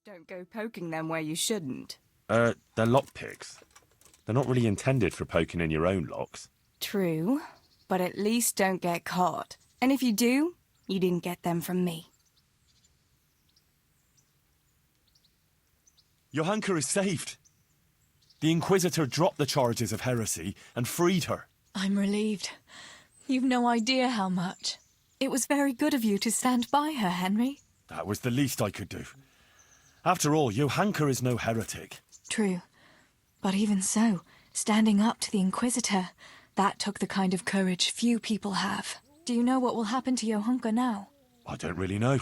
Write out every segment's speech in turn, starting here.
Don't go poking them where you shouldn't. They're lockpicks. They're not really intended for poking in your own locks. True, but at least don't get caught. And if you do, you didn't get them from me. Johanka is saved. The Inquisitor dropped the charges of heresy and freed her. I'm relieved. You've no idea how much. It was very good of you to stand by her, Henry. That was the least I could do. After all, Johanka is no heretic. True. But even so, standing up to the Inquisitor, that took the kind of courage few people have. Do you know what will happen to Johanka now? I don't really know.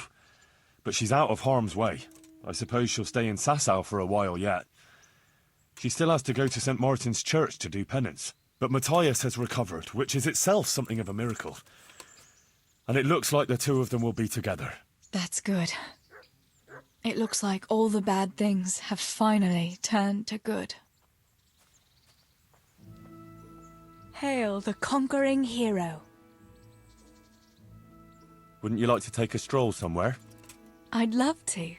But she's out of harm's way. I suppose she'll stay in Sasau for a while yet. She still has to go to St. Martin's Church to do penance. But Matthias has recovered, which is itself something of a miracle. And it looks like the two of them will be together. That's good. It looks like all the bad things have finally turned to good. Hail the conquering hero. Wouldn't you like to take a stroll somewhere? I'd love to.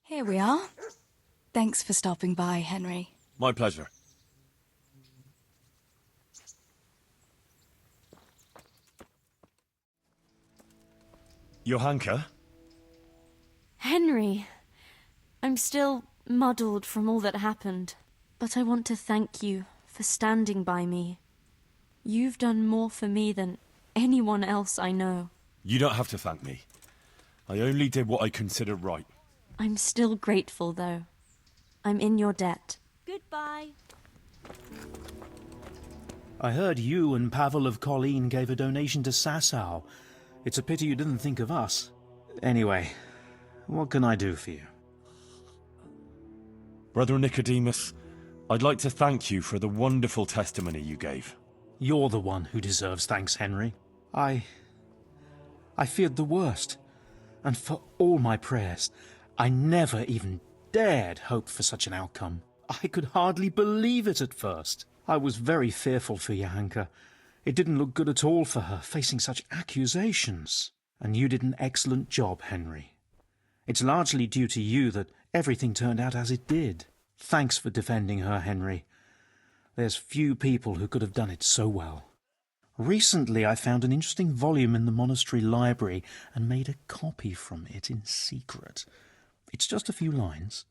Here we are. Thanks for stopping by, Henry. My pleasure. Johanka? Henry, I'm still muddled from all that happened, but I want to thank you for standing by me. You've done more for me than anyone else I know. You don't have to thank me. I only did what I consider right. I'm still grateful, though. I'm in your debt. Goodbye. I heard you and Pavel of Colleen gave a donation to Sasau. It's a pity you didn't think of us. Anyway, what can I do for you? Brother Nicodemus, I'd like to thank you for the wonderful testimony you gave. You're the one who deserves thanks, Henry. I feared the worst. And for all my prayers, I never even dared hope for such an outcome. I could hardly believe it at first. I was very fearful for Johanka. It didn't look good at all for her, facing such accusations. And you did an excellent job, Henry. It's largely due to you that everything turned out as it did. Thanks for defending her, Henry. There's few people who could have done it so well. Recently I found an interesting volume in the monastery library and made a copy from it in secret. It's just a few lines,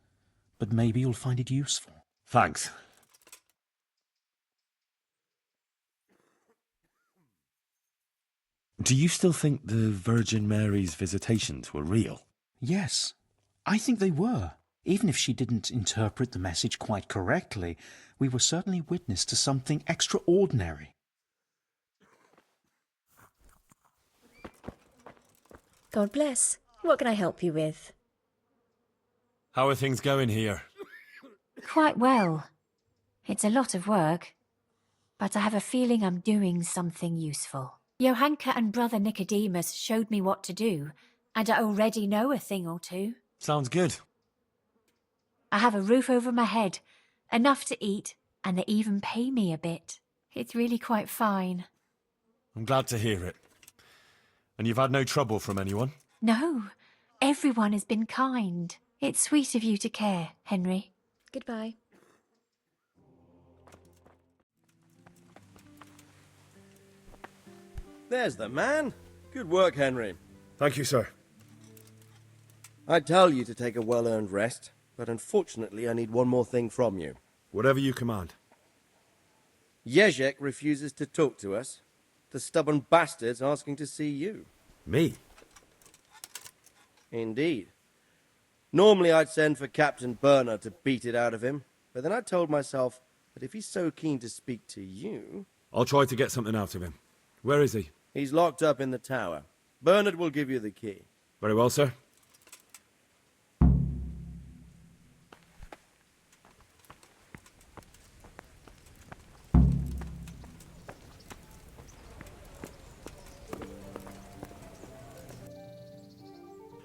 but maybe you'll find it useful. Thanks. Do you still think the Virgin Mary's visitations were real? Yes, I think they were. Even if she didn't interpret the message quite correctly, we were certainly witness to something extraordinary. God bless. What can I help you with? How are things going here? Quite well. It's a lot of work, but I have a feeling I'm doing something useful. Johanka and Brother Nicodemus showed me what to do, and I already know a thing or two. Sounds good. I have a roof over my head, enough to eat, and they even pay me a bit. It's really quite fine. I'm glad to hear it. And you've had no trouble from anyone? No, everyone has been kind. It's sweet of you to care, Henry. Goodbye. There's the man. Good work, Henry. Thank you, sir. I tell you to take a well-earned rest, but unfortunately I need one more thing from you. Whatever you command. Єжек refuses to talk to us. The stubborn bastard's asking to see you. Me? Indeed. Normally I'd send for Captain Burner to beat it out of him, but then I told myself that if he's so keen to speak to you... I'll try to get something out of him. Where is he? He's locked up in the tower. Bernard will give you the key. Very well, sir.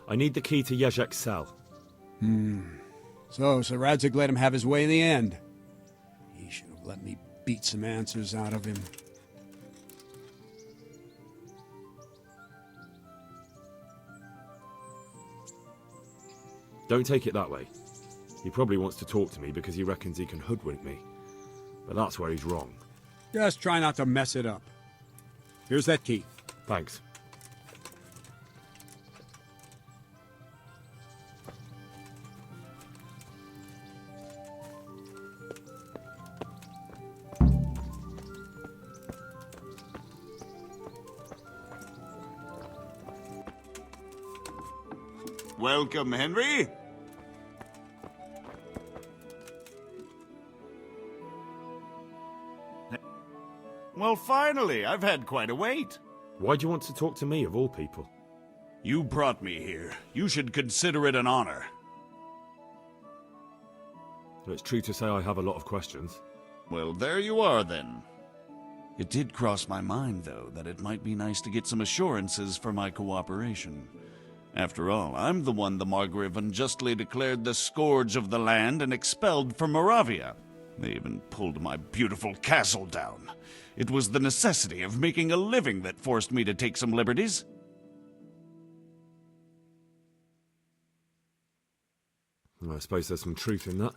I need the key to Єжек's cell. So Radzig let him have his way in the end. He should have let me beat some answers out of him. Don't take it that way. He probably wants to talk to me because he reckons he can hoodwink me. But that's where he's wrong. Just try not to mess it up. Here's that key. Thanks. Welcome, Henry. Well, finally, I've had quite a wait. Why do you want to talk to me, of all people? You brought me here. You should consider it an honor. It's true to say I have a lot of questions. Well, there you are, then. It did cross my mind, though, that it might be nice to get some assurances for my cooperation. After all, I'm the one the Margrave unjustly declared the scourge of the land and expelled from Moravia. They even pulled my beautiful castle down. It was the necessity of making a living that forced me to take some liberties. I suppose there's some truth in that.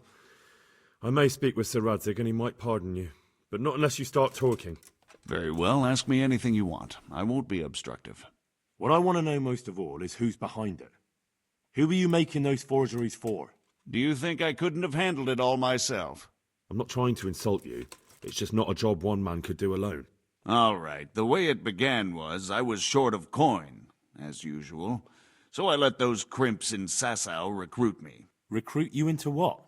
I may speak with Sir Radzig and he might pardon you, but not unless you start talking. Very well, ask me anything you want. I won't be obstructive. What I want to know most of all is who's behind it. Who are you making those forgeries for? Do you think I couldn't have handled it all myself? I'm not trying to insult you. It's just not a job one man could do alone. All right, the way it began was I was short of coin, as usual. So I let those crimps in Sasau recruit me. Recruit you into what?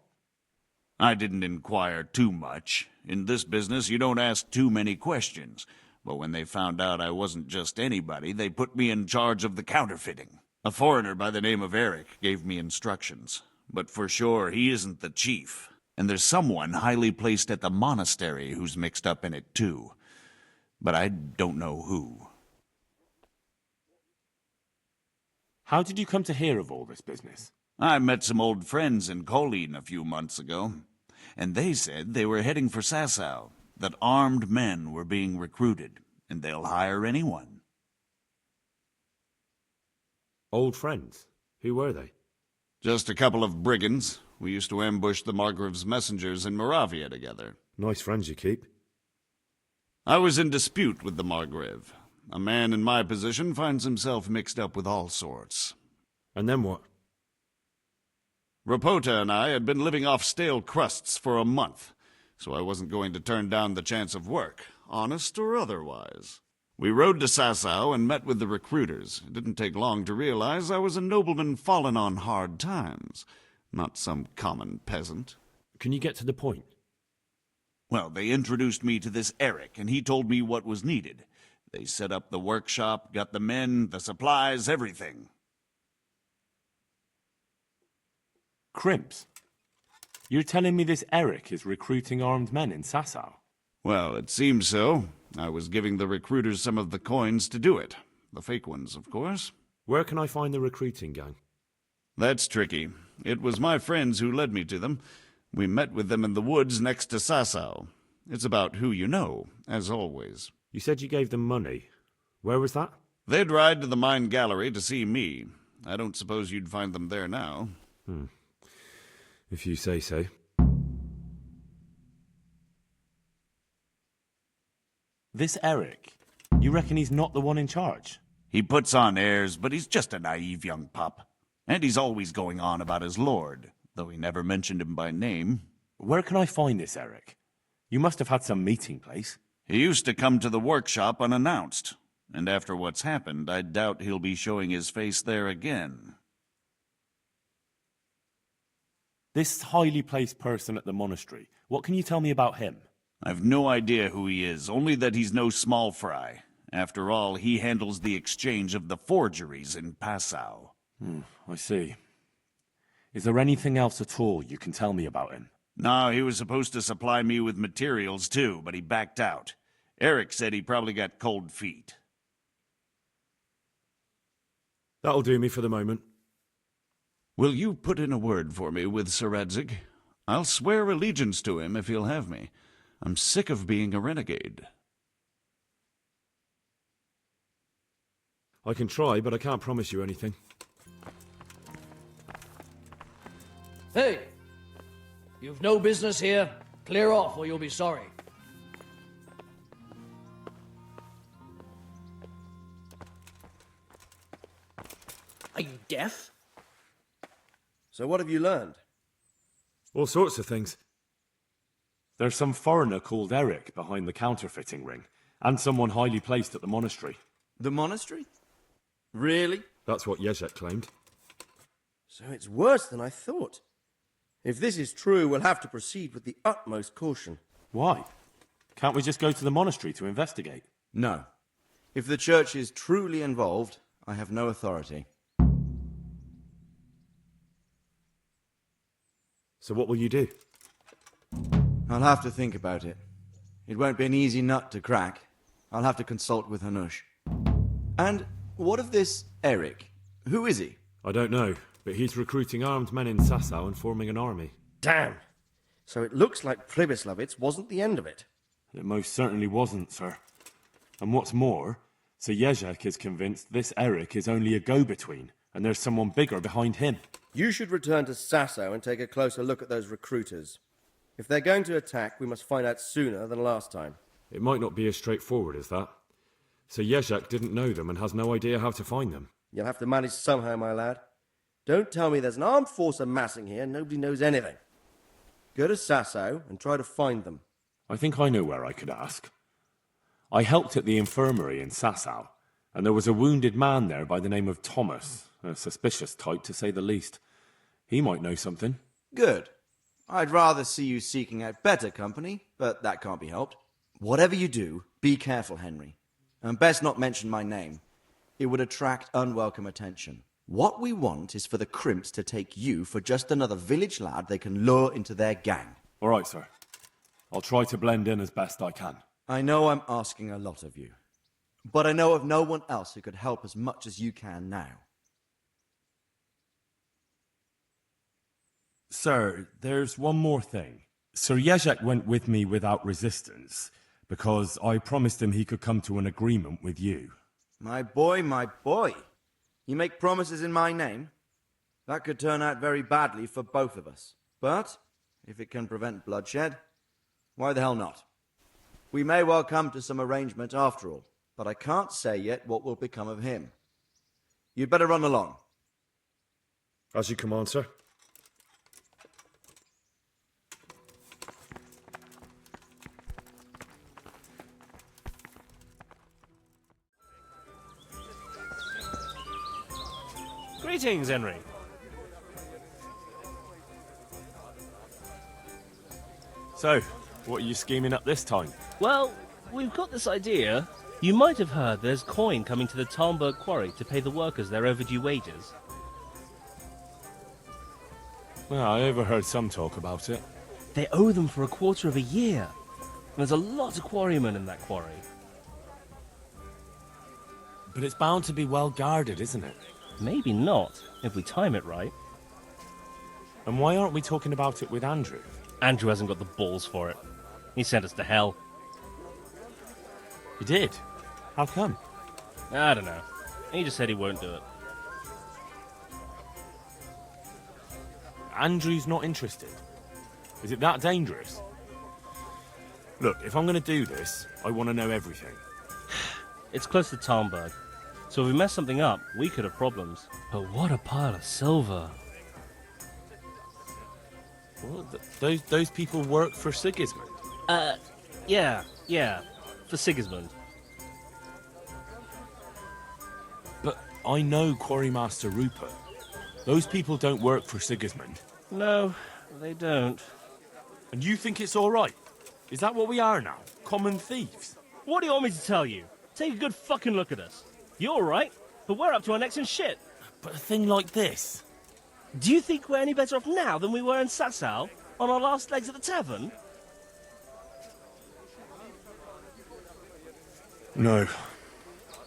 I didn't inquire too much. In this business, you don't ask too many questions. But when they found out I wasn't just anybody, they put me in charge of the counterfeiting. A foreigner by the name of Eric gave me instructions. But for sure, he isn't the chief. And there's someone highly placed at the monastery who's mixed up in it too. But I don't know who. How did you come to hear of all this business? I met some old friends in Colleen a few months ago, and they said they were heading for Sasau, that armed men were being recruited, and they'll hire anyone. Old friends? Who were they? Just a couple of brigands. We used to ambush the Margrave's messengers in Moravia together. Nice friends you keep. I was in dispute with the Margrave. A man in my position finds himself mixed up with all sorts. And then what? Rapota and I had been living off stale crusts for a month, so I wasn't going to turn down the chance of work, honest or otherwise. We rode to Sasau and met with the recruiters. It didn't take long to realize I was a nobleman fallen on hard times, not some common peasant. Can you get to the point? Well, they introduced me to this Eric, and he told me what was needed. They set up the workshop, got the men, the supplies, everything. Crimps? You're telling me this Eric is recruiting armed men in Sasau? Well, it seems so. I was giving the recruiters some of the coins to do it. The fake ones, of course. Where can I find the recruiting gang? That's tricky. It was my friends who led me to them. We met with them in the woods next to Sasau. It's about who you know, as always. You said you gave them money. Where was that? They'd ride to the mine gallery to see me. I don't suppose you'd find them there now. If you say so. This Eric, you reckon he's not the one in charge? He puts on airs, but he's just a naive young pup. And he's always going on about his lord, though he never mentioned him by name. Where can I find this, Eric? You must have had some meeting place. He used to come to the workshop unannounced, and after what's happened, I doubt he'll be showing his face there again. This highly placed person at the monastery, what can you tell me about him? I've no idea who he is, only that he's no small fry. After all, he handles the exchange of the forgeries in Passau. I see. Is there anything else at all you can tell me about him? No, he was supposed to supply me with materials too, but he backed out. Eric said he probably got cold feet. That'll do me for the moment. Will you put in a word for me with Sir Radzig? I'll swear allegiance to him if he'll have me. I'm sick of being a renegade. I can try, but I can't promise you anything. Hey! You've no business here. Clear off or you'll be sorry. Are you deaf? So what have you learned? All sorts of things. There's some foreigner called Eric behind the counterfeiting ring, and someone highly placed at the monastery. The monastery? Really? That's what Єжек claimed. So it's worse than I thought. If this is true, we'll have to proceed with the utmost caution. Why? Can't we just go to the monastery to investigate? No. If the church is truly involved, I have no authority. So what will you do? I'll have to think about it. It won't be an easy nut to crack. I'll have to consult with Hanush. And what of this Eric? Who is he? I don't know, but he's recruiting armed men in Sasau and forming an army. Damn! So it looks like Pribyslavitz wasn't the end of it. It most certainly wasn't, sir. And what's more, Sir Єжек is convinced this Eric is only a go-between, and there's someone bigger behind him. You should return to Sasau and take a closer look at those recruiters. If they're going to attack, we must find out sooner than last time. It might not be as straightforward as that. Sir Єжek didn't know them and has no idea how to find them. You'll have to manage somehow, my lad. Don't tell me there's an armed force amassing here and nobody knows anything. Go to Sasau and try to find them. I think I know where I could ask. I helped at the infirmary in Sasau, and there was a wounded man there by the name of Thomas, a suspicious type to say the least. He might know something. Good. I'd rather see you seeking out better company, but that can't be helped. Whatever you do, be careful, Henry. And best not mention my name. It would attract unwelcome attention. What we want is for the crimps to take you for just another village lad they can lure into their gang. All right, sir. I'll try to blend in as best I can. I know I'm asking a lot of you, but I know of no one else who could help as much as you can now. Sir, there's one more thing. Sir Єжек went with me without resistance, because I promised him he could come to an agreement with you. My boy, my boy. You make promises in my name? That could turn out very badly for both of us. But, if it can prevent bloodshed, why the hell not? We may well come to some arrangement after all, but I can't say yet what will become of him. You'd better run along. As you command, sir. Greetings, Henry. So, what are you scheming up this time? Well, we've got this idea. You might have heard there's coin coming to the Talmberg quarry to pay the workers their overdue wages. Well, I overheard some talk about it. They owe them for a quarter of a year. And there's a lot of quarrymen in that quarry. But it's bound to be well guarded, isn't it? Maybe not, if we time it right. And why aren't we talking about it with Andrew? Andrew hasn't got the balls for it. He sent us to hell. He did? How come? I don't know. He just said he won't do it. Andrew's not interested. Is it that dangerous? Look, if I'm going to do this, I want to know everything. It's close to Talmberg. So if we mess something up, we could have problems. But what a pile of silver. Well, those people work for Sigismund. Yeah, for Sigismund. But I know Quarrymaster Rupert. Those people don't work for Sigismund. No, they don't. And you think it's all right? Is that what we are now? Common thieves? What do you want me to tell you? Take a good fucking look at us. You're all right, but we're up to our necks in shit. But a thing like this... Do you think we're any better off now than we were in Sasau, on our last legs at the tavern? No,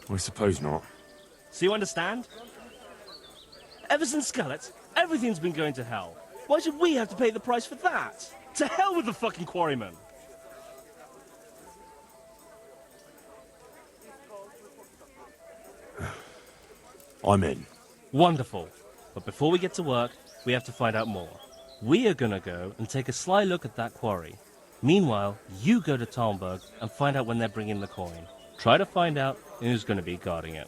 I suppose not. So you understand? Ever since Scarlet, everything's been going to hell. Why should we have to pay the price for that? To hell with the fucking quarrymen! I'm in. Wonderful. But before we get to work, we have to find out more. We are gonna go and take a sly look at that quarry. Meanwhile, you go to Talmberg and find out when they're bringing the coin. Try to find out who's gonna be guarding it.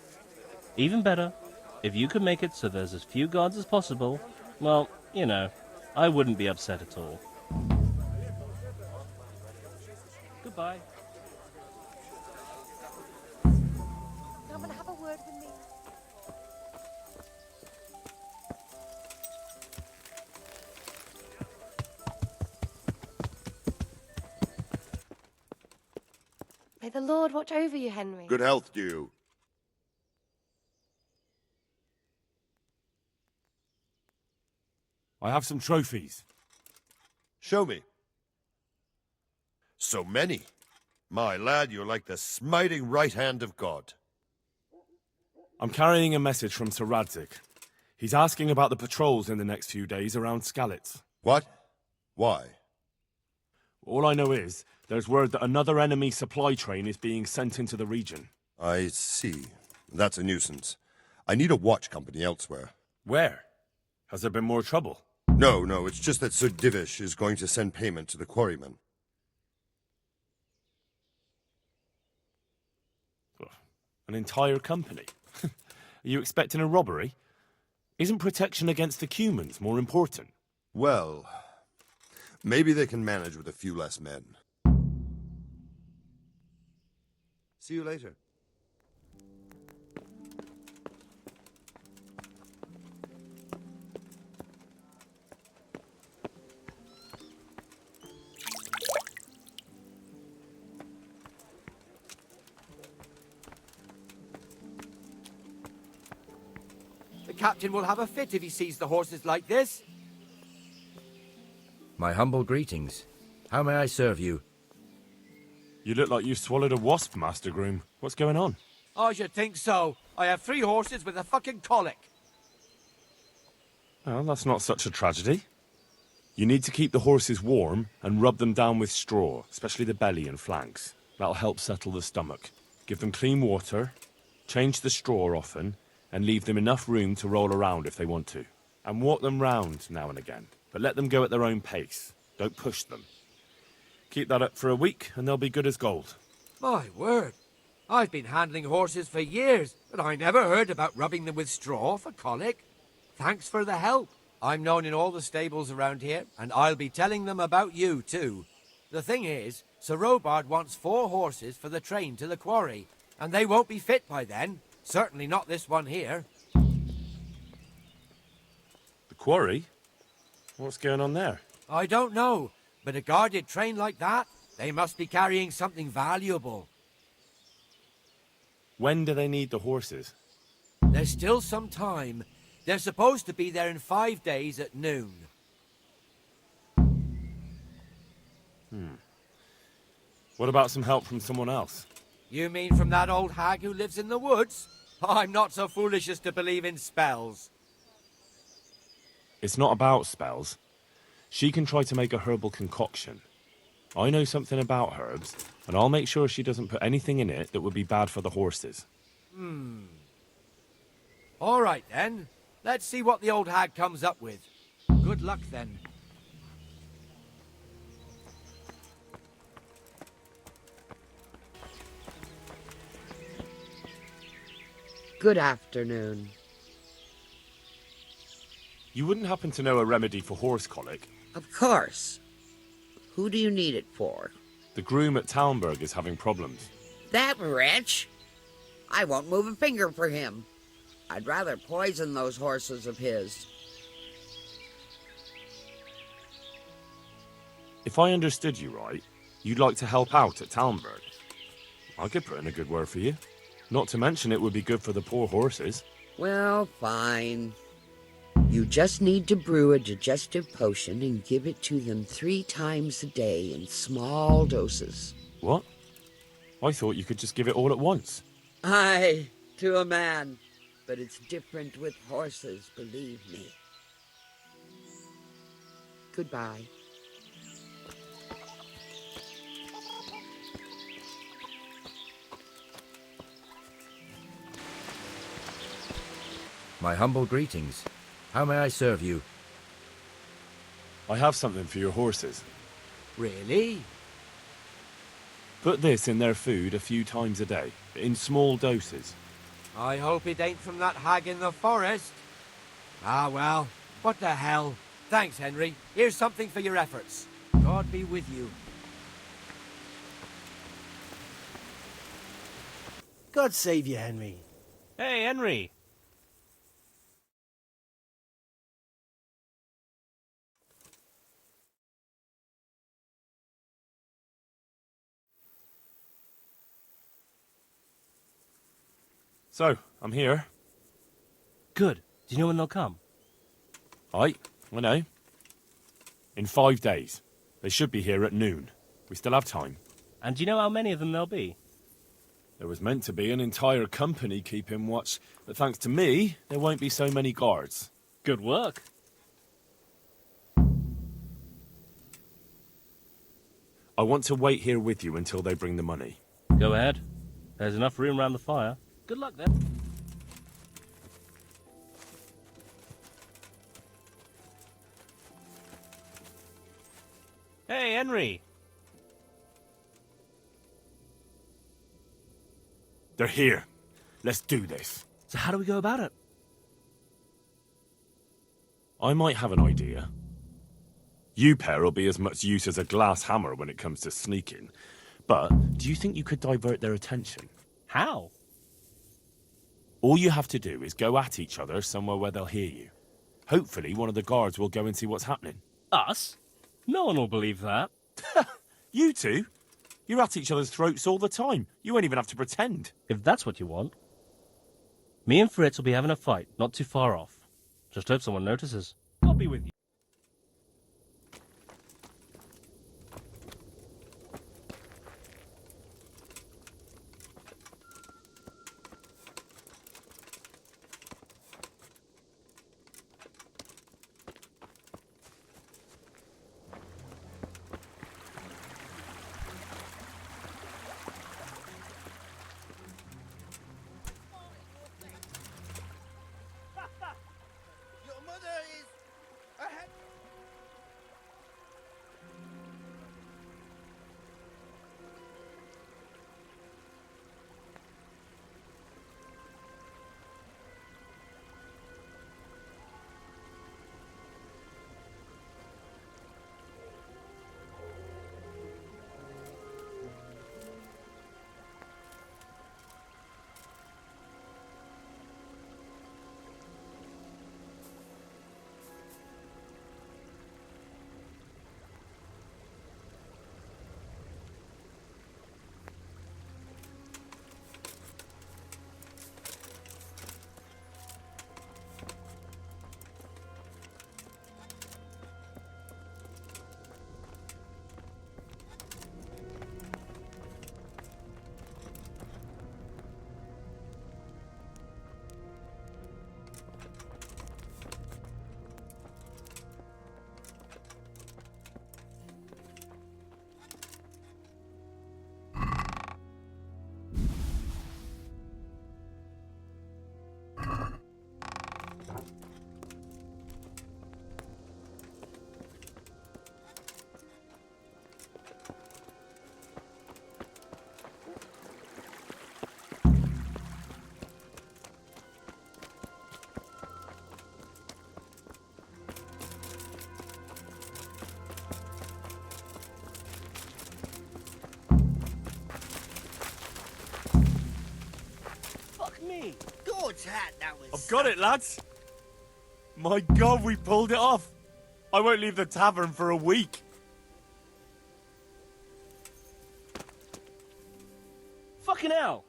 Even better, if you could make it so there's as few guards as possible, well, you know, I wouldn't be upset at all. Goodbye. Come and have a word with me. May the Lord watch over you, Henry. Good health to you. I have some trophies. Show me. So many. My lad, you're like the smiting right hand of God. I'm carrying a message from Sir Radzig. He's asking about the patrols in the next few days around Skalitz. What? Why? All I know is, there's word that another enemy supply train is being sent into the region. I see. That's a nuisance. I need a watch company elsewhere. Where? Has there been more trouble? No, it's just that Sir Divish is going to send payment to the quarrymen. An entire company? Are you expecting a robbery? Isn't protection against the Cumans more important? Well, maybe they can manage with a few less men. See you later. The captain will have a fit if he sees the horses like this. My humble greetings. How may I serve you? You look like you've swallowed a wasp, Master Groom. What's going on? I should think so. I have 3 horses with a fucking colic. Well, that's not such a tragedy. You need to keep the horses warm and rub them down with straw, especially the belly and flanks. That'll help settle the stomach. Give them clean water, change the straw often, and leave them enough room to roll around if they want to. And walk them round now and again, but let them go at their own pace. Don't push them. Keep that up for a week, and they'll be good as gold. My word. I've been handling horses for years, but I never heard about rubbing them with straw for colic. Thanks for the help. I'm known in all the stables around here, and I'll be telling them about you, too. The thing is, Sir Robard wants 4 horses for the train to the quarry, and they won't be fit by then. Certainly not this one here. The quarry? What's going on there? I don't know, but a guarded train like that, they must be carrying something valuable. When do they need the horses? There's still some time. They're supposed to be there in 5 days at noon. What about some help from someone else? You mean from that old hag who lives in the woods? I'm not so foolish as to believe in spells. It's not about spells. She can try to make a herbal concoction. I know something about herbs, and I'll make sure she doesn't put anything in it that would be bad for the horses. All right, then. Let's see what the old hag comes up with. Good luck, then. Good afternoon. You wouldn't happen to know a remedy for horse colic? Of course. Who do you need it for? The groom at Talmberg is having problems. That wretch? I won't move a finger for him. I'd rather poison those horses of his. If I understood you right, you'd like to help out at Talmberg. I could put in a good word for you. Not to mention it would be good for the poor horses. Well, fine. You just need to brew a digestive potion and give it to them 3 times a day in small doses. What? I thought you could just give it all at once. Aye, to a man. But it's different with horses, believe me. Goodbye. My humble greetings. How may I serve you? I have something for your horses. Really? Put this in their food a few times a day, in small doses. I hope it ain't from that hag in the forest. Ah, well, what the hell. Thanks, Henry. Here's something for your efforts. God be with you. God save you, Henry. Hey, Henry! So, I'm here. Good. Do you know when they'll come? Aye, I know. In 5 days. They should be here at noon. We still have time. And do you know how many of them there'll be? There was meant to be an entire company keeping watch, but thanks to me, there won't be so many guards. Good work. I want to wait here with you until they bring the money. Go ahead. There's enough room around the fire. Good luck then. Hey, Henry! They're here. Let's do this. So how do we go about it? I might have an idea. You pair will be as much use as a glass hammer when it comes to sneaking. But do you think you could divert their attention? How? All you have to do is go at each other somewhere where they'll hear you. Hopefully one of the guards will go and see what's happening. Us? No one will believe that. You two? You're at each other's throats all the time. You won't even have to pretend. If that's what you want. Me and Fritz will be having a fight, not too far off. Just hope someone notices. I'll be with you. Your mother is a me! God's hat, that was... I've got it, lads! My God, we pulled it off! I won't leave the tavern for a week. Fucking hell!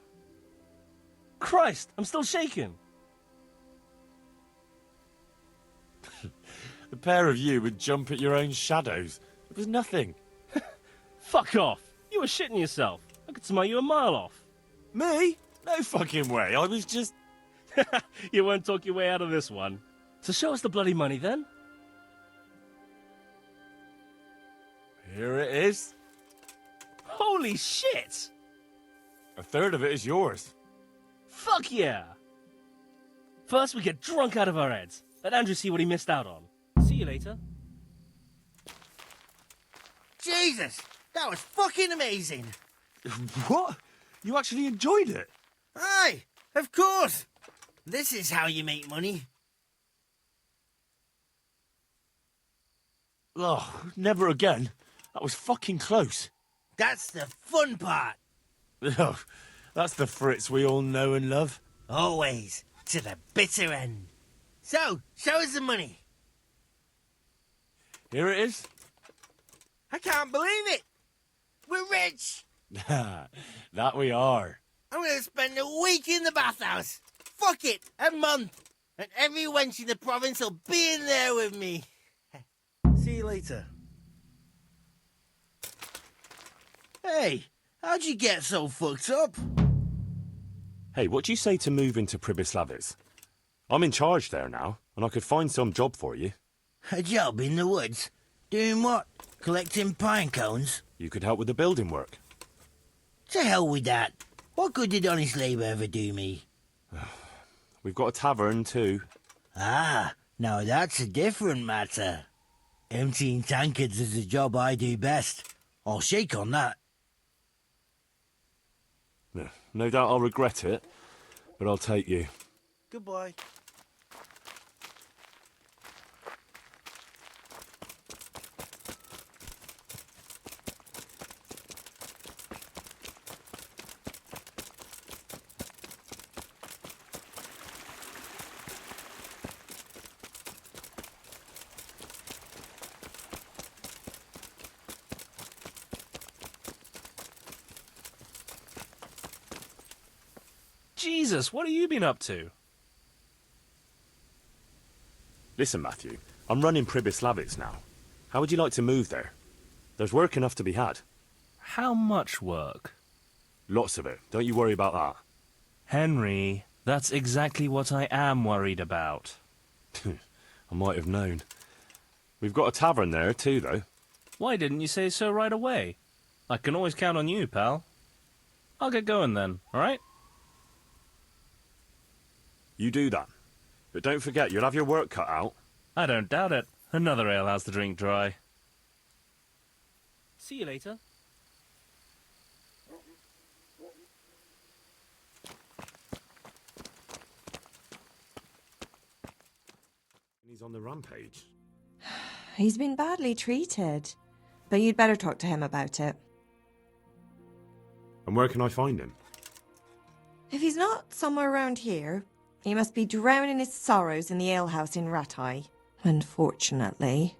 Christ, I'm still shaking. The pair of you would jump at your own shadows. It was nothing. Fuck off! You were shitting yourself. I could smell you a mile off. Me? No fucking way. I was just... You won't talk your way out of this one. So show us the bloody money then. Here it is. Holy shit! A third of it is yours. Fuck yeah! First we get drunk out of our heads. Let Andrew see what he missed out on. See you later. Jesus! That was fucking amazing! What? You actually enjoyed it? Aye, of course! This is how you make money. Oh, never again. That was fucking close. That's the fun part. Oh, that's the Fritz we all know and love. Always, to the bitter end. So, show us the money. Here it is. I can't believe it. We're rich. That we are. I'm going to spend a week in the bathhouse. Fuck it, a month. And every wench in the province will be in there with me. See you later. Hey, how'd you get so fucked up? Hey, what do you say to move into Pribislavis? I'm in charge there now, and I could find some job for you. A job in the woods? Doing what? Collecting pine cones? You could help with the building work. To hell with that. What good did honest labour ever do me? We've got a tavern too. Ah, now that's a different matter. Emptying tankards is the job I do best. I'll shake on that. No doubt I'll regret it, but I'll take you. Goodbye. Jesus, what have you been up to? Listen, Matthew, I'm running Pribislavitz now. How would you like to move there? There's work enough to be had. How much work? Lots of it. Don't you worry about that. Henry, that's exactly what I am worried about. I might have known. We've got a tavern there too, though. Why didn't you say so right away? I can always count on you, pal. I'll get going then, alright? You do that. But don't forget, you'll have your work cut out. I don't doubt it. Another alehouse to drink dry. See you later. He's on the rampage. He's been badly treated. But you'd better talk to him about it. And where can I find him? If he's not somewhere around here, he must be drowning his sorrows in the alehouse in Rattay. Unfortunately.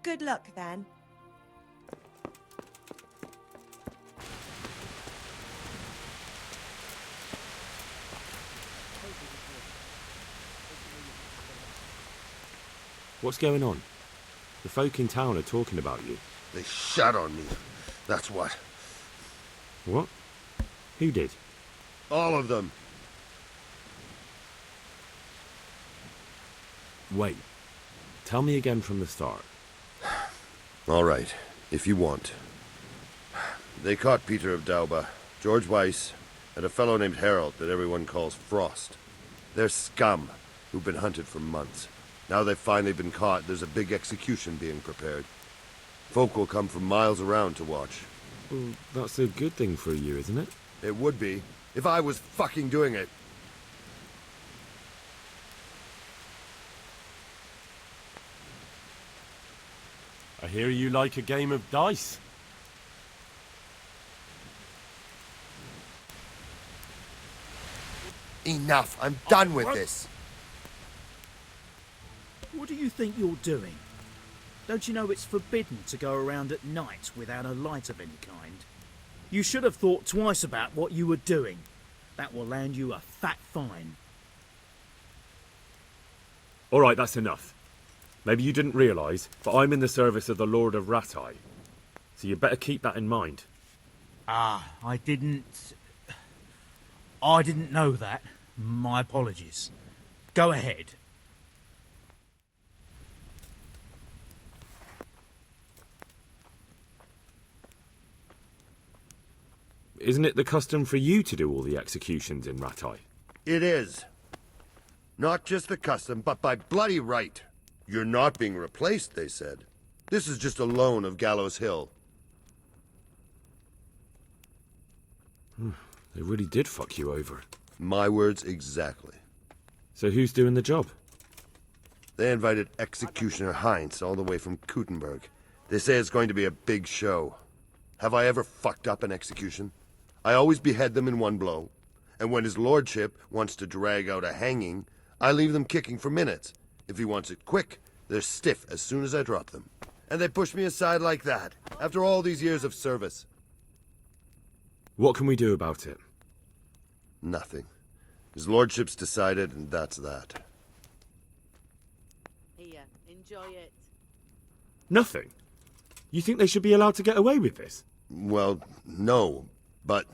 Good luck, then. What's going on? The folk in town are talking about you. They shat on me. That's what. What? Who did? All of them. Wait. Tell me again from the start. All right, if you want. They caught Peter of Dauba, George Weiss, and a fellow named Harold that everyone calls Frost. They're scum who've been hunted for months. Now they've finally been caught, there's a big execution being prepared. Folk will come from miles around to watch. Well, that's a good thing for you, isn't it? It would be, if I was fucking doing it. I hear you like a game of dice. Enough. I'm done with this. What do you think you're doing? Don't you know it's forbidden to go around at night without a light of any kind? You should have thought twice about what you were doing. That will land you a fat fine. All right, that's enough. Maybe you didn't realise, but I'm in the service of the Lord of Rattay. So you better keep that in mind. Ah, I didn't know that. My apologies. Go ahead. Isn't it the custom for you to do all the executions in Rattay? It is. Not just the custom, but by bloody right. You're not being replaced, they said. This is just a loan of Gallows Hill. They really did fuck you over. My words exactly. So who's doing the job? They invited Executioner Heinz all the way from Kuttenberg. They say it's going to be a big show. Have I ever fucked up an execution? I always behead them in one blow. And when his lordship wants to drag out a hanging, I leave them kicking for minutes. If he wants it quick, they're stiff as soon as I drop them. And they push me aside like that, after all these years of service. What can we do about it? Nothing. His lordship's decided, and that's that. Here, enjoy it. Nothing? You think they should be allowed to get away with this? Well, no, but...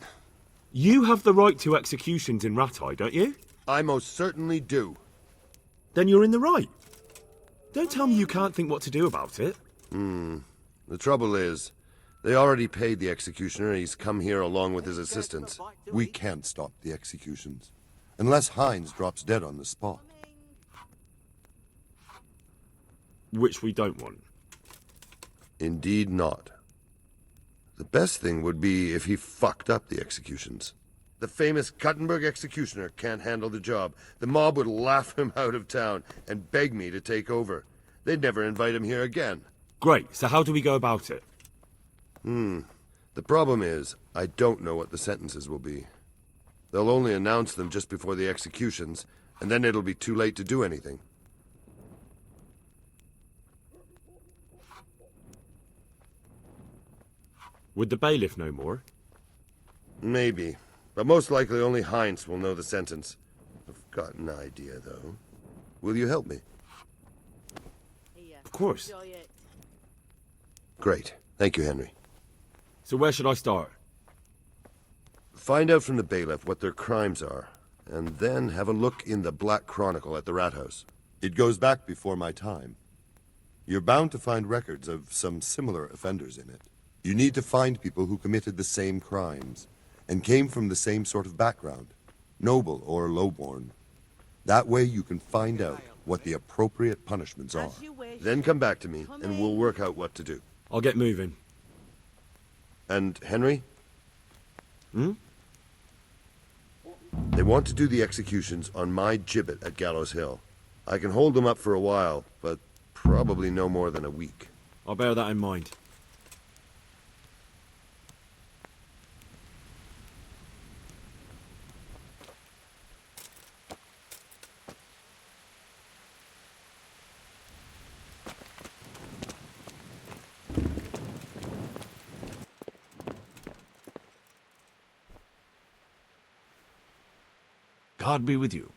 You have the right to executions in Rattay, don't you? I most certainly do. Then you're in the right. Don't tell me you can't think what to do about it. The trouble is, they already paid the executioner and he's come here along with his assistants. We can't stop the executions, unless Heinz drops dead on the spot. Which we don't want. Indeed not. The best thing would be if he fucked up the executions. The famous Kuttenberg executioner can't handle the job. The mob would laugh him out of town and beg me to take over. They'd never invite him here again. Great, so how do we go about it? The problem is, I don't know what the sentences will be. They'll only announce them just before the executions, and then it'll be too late to do anything. Would the bailiff know more? Maybe, but most likely only Heinz will know the sentence. I've got an idea, though. Will you help me? Of course. Great. Thank you, Henry. So where should I start? Find out from the bailiff what their crimes are, and then have a look in the Black Chronicle at the Rat House. It goes back before my time. You're bound to find records of some similar offenders in it. You need to find people who committed the same crimes, and came from the same sort of background, noble or lowborn. That way you can find out what the appropriate punishments are. Then come back to me, and we'll work out what to do. I'll get moving. And Henry? They want to do the executions on my gibbet at Gallows Hill. I can hold them up for a while, but probably no more than a week. I'll bear that in mind. God be with you.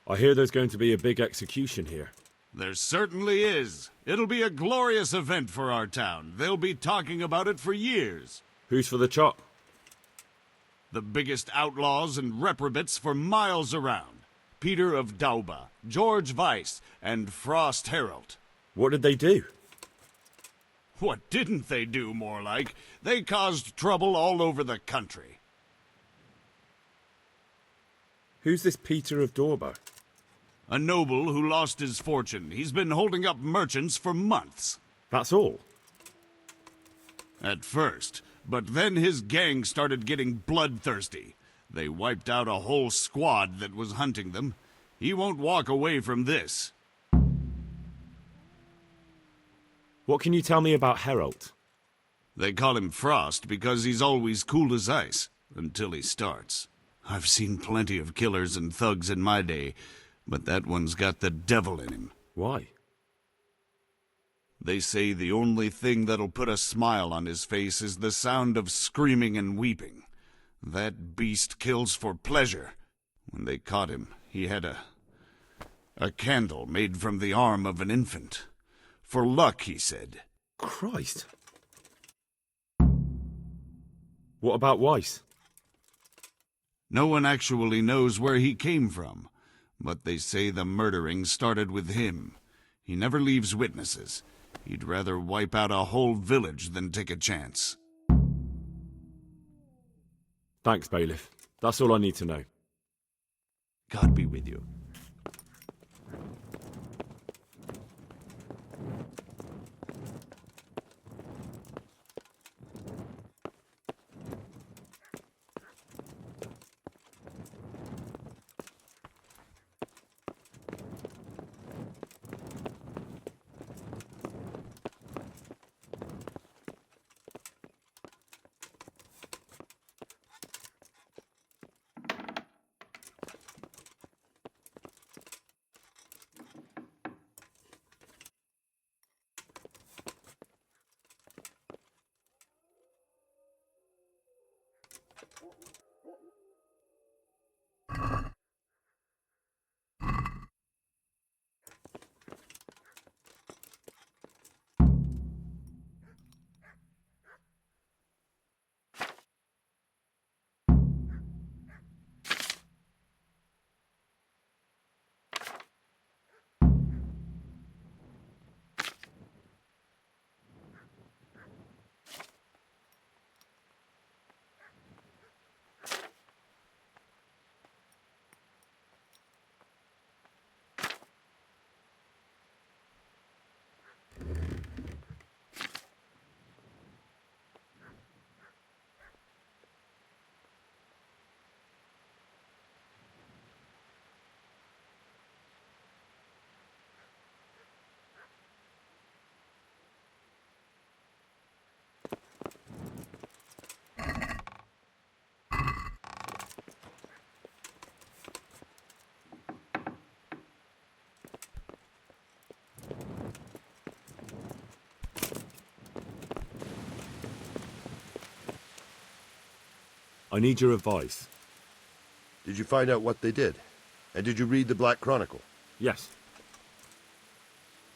I hear there's going to be a big execution here. There certainly is. It'll be a glorious event for our town. They'll be talking about it for years. Who's for the chop? The biggest outlaws and reprobates for miles around. Peter of Dauba, George Weiss, and Frost Herald. What did they do? What didn't they do, more like? They caused trouble all over the country. Who's this Peter of Dauba? A noble who lost his fortune. He's been holding up merchants for months. That's all? At first, but then his gang started getting bloodthirsty. They wiped out a whole squad that was hunting them. He won't walk away from this. What can you tell me about Herald? They call him Frost because he's always cool as ice. Until he starts. I've seen plenty of killers and thugs in my day, but that one's got the devil in him. Why? They say the only thing that'll put a smile on his face is the sound of screaming and weeping. That beast kills for pleasure. When they caught him, he had a candle made from the arm of an infant. For luck, he said. Christ. What about Weiss? No one actually knows where he came from, but they say the murdering started with him. He never leaves witnesses. He'd rather wipe out a whole village than take a chance. Thanks, Bailiff. That's all I need to know. God be with you. I need your advice. Did you find out what they did? And did you read the Black Chronicle? Yes.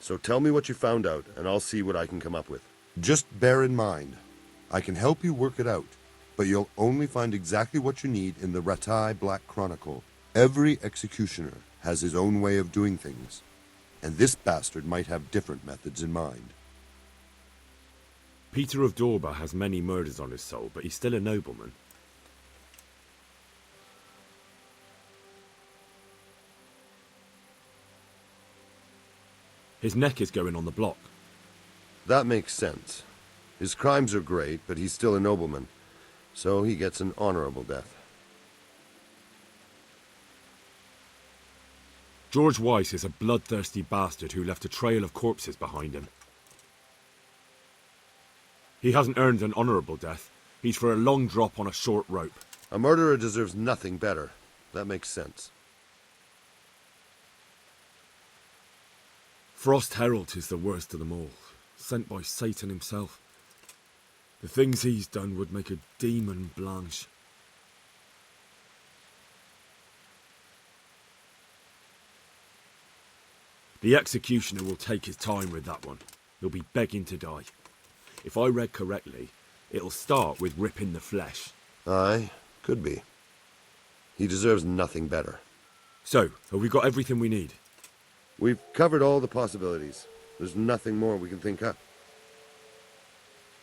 So tell me what you found out, and I'll see what I can come up with. Just bear in mind, I can help you work it out, but you'll only find exactly what you need in the Rattay Black Chronicle. Every executioner has his own way of doing things, and this bastard might have different methods in mind. Peter of Dorba has many murders on his soul, but he's still a nobleman. His neck is going on the block. That makes sense. His crimes are great, but he's still a nobleman, so he gets an honorable death. George Weiss is a bloodthirsty bastard who left a trail of corpses behind him. He hasn't earned an honorable death. He's for a long drop on a short rope. A murderer deserves nothing better. That makes sense. Frost Herald is the worst of them all, sent by Satan himself. The things he's done would make a demon blanch. The executioner will take his time with that one. He'll be begging to die. If I read correctly, it'll start with ripping the flesh. Aye, could be. He deserves nothing better. So, have we got everything we need? We've covered all the possibilities. There's nothing more we can think up.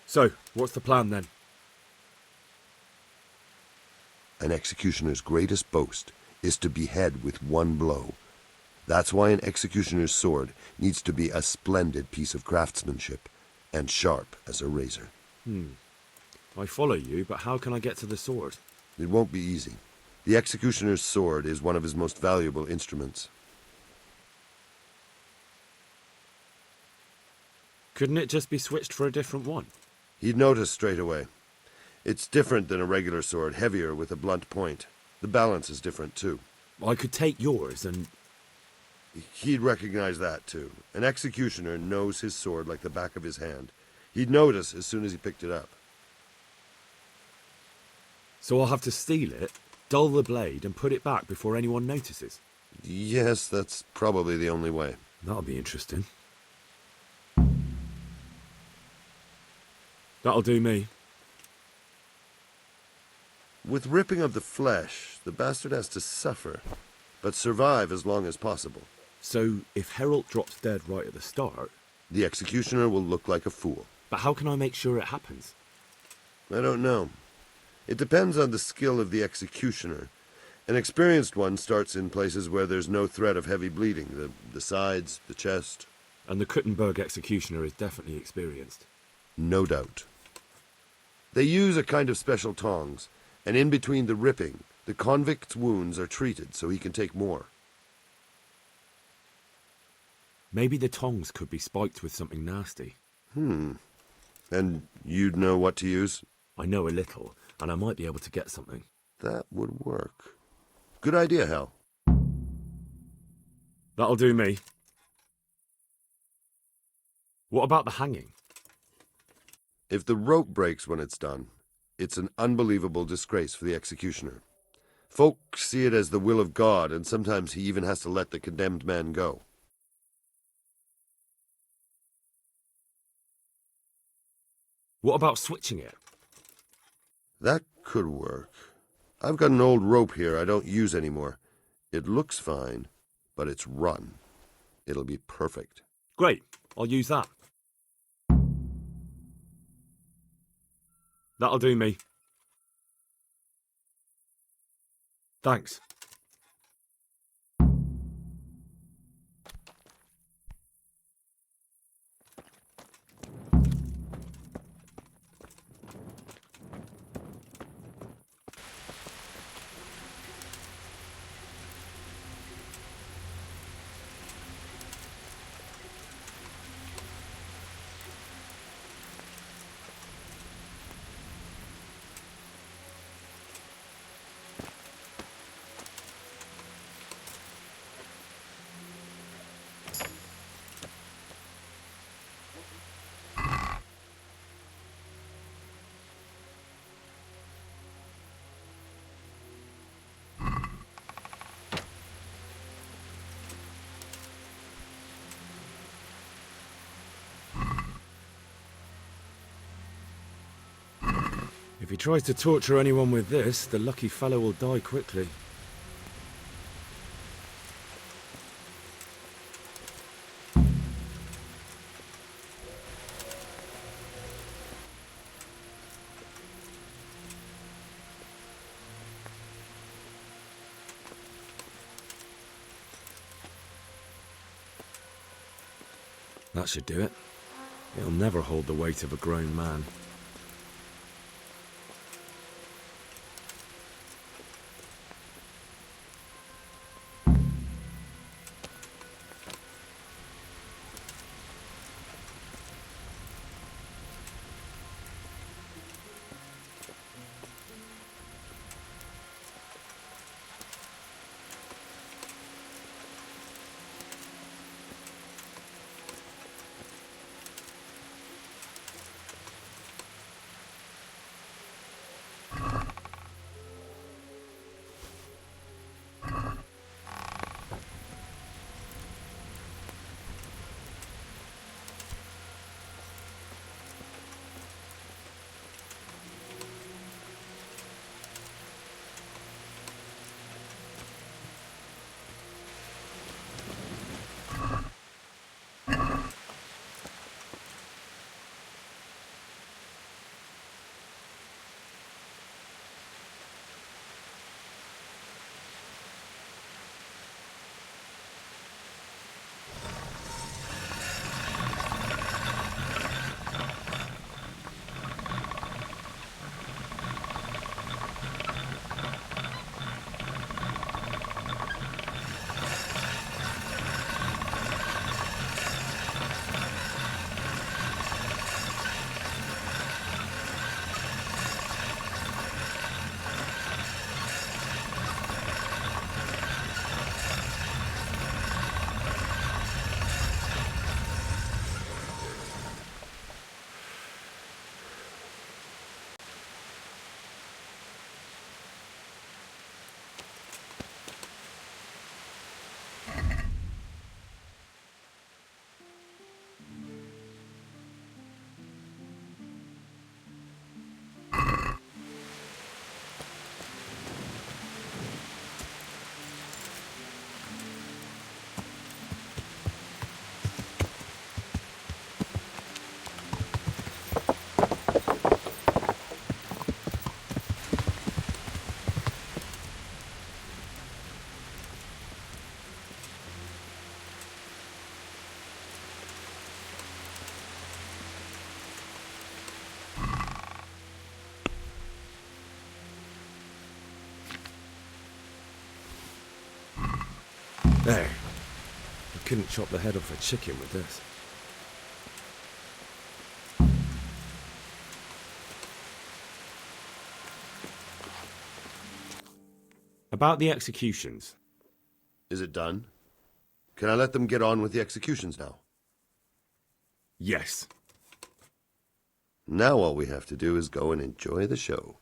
So, what's the plan then? An executioner's greatest boast is to behead with one blow. That's why an executioner's sword needs to be a splendid piece of craftsmanship and sharp as a razor. I follow you, but how can I get to the sword? It won't be easy. The executioner's sword is one of his most valuable instruments. Couldn't it just be switched for a different one? He'd notice straight away. It's different than a regular sword, heavier with a blunt point. The balance is different, too. I could take yours and... He'd recognize that, too. An executioner knows his sword like the back of his hand. He'd notice as soon as he picked it up. So I'll have to steal it, dull the blade, and put it back before anyone notices? Yes, that's probably the only way. That'll be interesting. That'll do me. With ripping of the flesh, the bastard has to suffer, but survive as long as possible. So, if Herald drops dead right at the start... The executioner will look like a fool. But how can I make sure it happens? I don't know. It depends on the skill of the executioner. An experienced one starts in places where there's no threat of heavy bleeding, the sides, the chest. And the Kuttenberg executioner is definitely experienced. No doubt. They use a kind of special tongs, and in between the ripping, the convict's wounds are treated so he can take more. Maybe the tongs could be spiked with something nasty. And you'd know what to use? I know a little, and I might be able to get something. That would work. Good idea, Hal. That'll do me. What about the hanging? If the rope breaks when it's done, it's an unbelievable disgrace for the executioner. Folk see it as the will of God, and sometimes he even has to let the condemned man go. What about switching it? That could work. I've got an old rope here I don't use anymore. It looks fine, but it's run. It'll be perfect. Great, I'll use that. That'll do me. Thanks. If he tries to torture anyone with this, the lucky fellow will die quickly. That should do it. It'll never hold the weight of a grown man. Hey, I couldn't chop the head off a chicken with this. About the executions. Is it done? Can I let them get on with the executions now? Yes. Now all we have to do is go and enjoy the show.